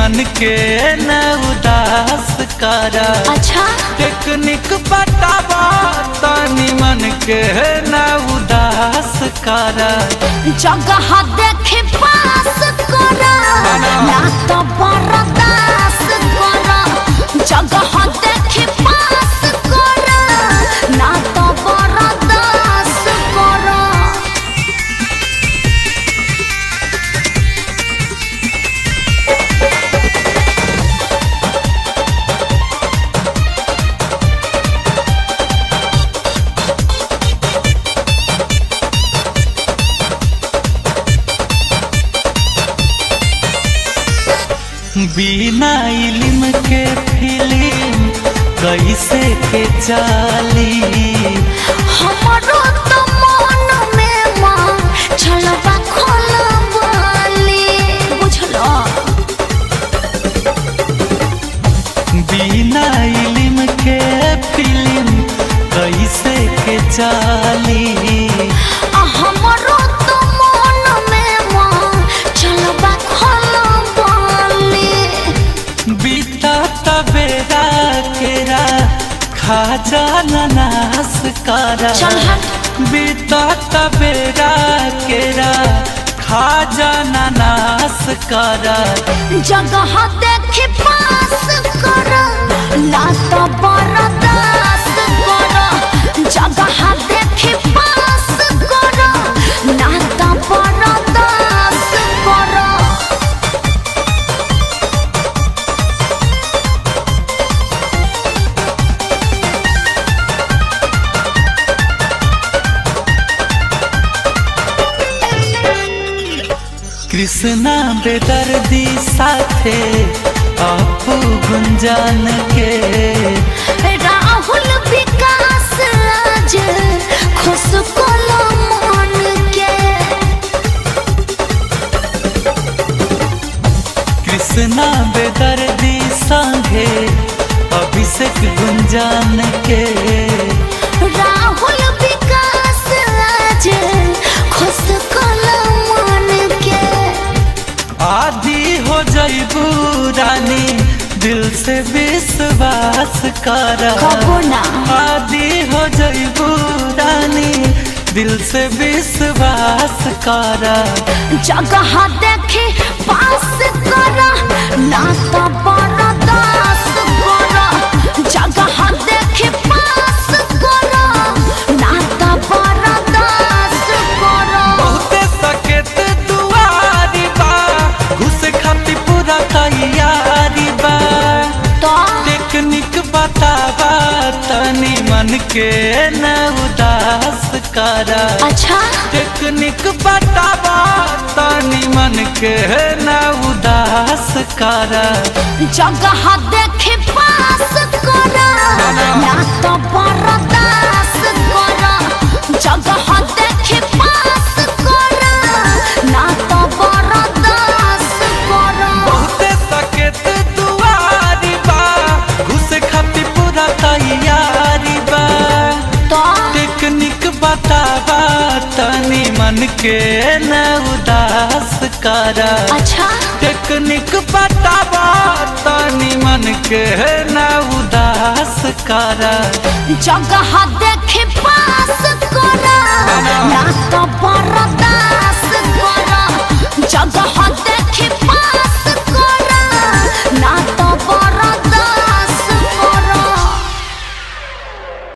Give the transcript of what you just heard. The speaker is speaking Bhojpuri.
मन के न उदास करा। अच्छा टेक्निक बतावा तनी मन के न उदास करा। जगह देखे पास करा ना तो बर्दाश्त करा। जगह देखे पास करा ना तो बर्दाश्त करा। बिना इल्म के फिल्म कैसे के चाली। हमारो तो मन में मां छलवा खोलवाली बुझलो। बिना इल्म के फिल्म कैसे के चाली। हमारो तो मन में मां छलवा खोलवाली। बीता तबेरा केरा खा जाना नास करा। चल हट। बीता तबेरा केरा खा जाना नास करा। जगह देखे पास करा ना तो बर्दाश्त करा। जगह देखे पास करा ना तो बर्दाश्त करा। कृष्णा बेदर्दी साथे आपू गुंजान के। राहुल विकास आज खुश कोलो मन के। कृष्णा बेदर्दी संगे अभिषेक गुंजान के। राहुल विकास आज खुश कोलो मन के। आदि हो जइबू रानी दिल से विश्वास करा। कबो ना। आदि हो जइबू रानी दिल से विश्वास करा। जगह देखे पास करा ना तो बर्दाश्त करा। जगह देखे पास करा ना तो बर्दाश्त करा। बहुते सकेत दुआरी बा घुस खाती पूरा तैयारी बा। तो टेक्निक बतावा तनी मन के न उदास करा। अच्छा टेक्निक बतावा तनी मन के न उदास करा। जगह देखे पास करा ना तो बर्दाश्त करा। जगह देखे पास करा ना तो बर्दाश्त करा। बहुते सकेत दुआरी बा घुस खाती पूरा तैयारी बा। तो टेक्निक बतावा तनी मन के न उदास करा। अच्छा टेक्निक बतावा तनी मन के न उदास करा। जगह देखे पास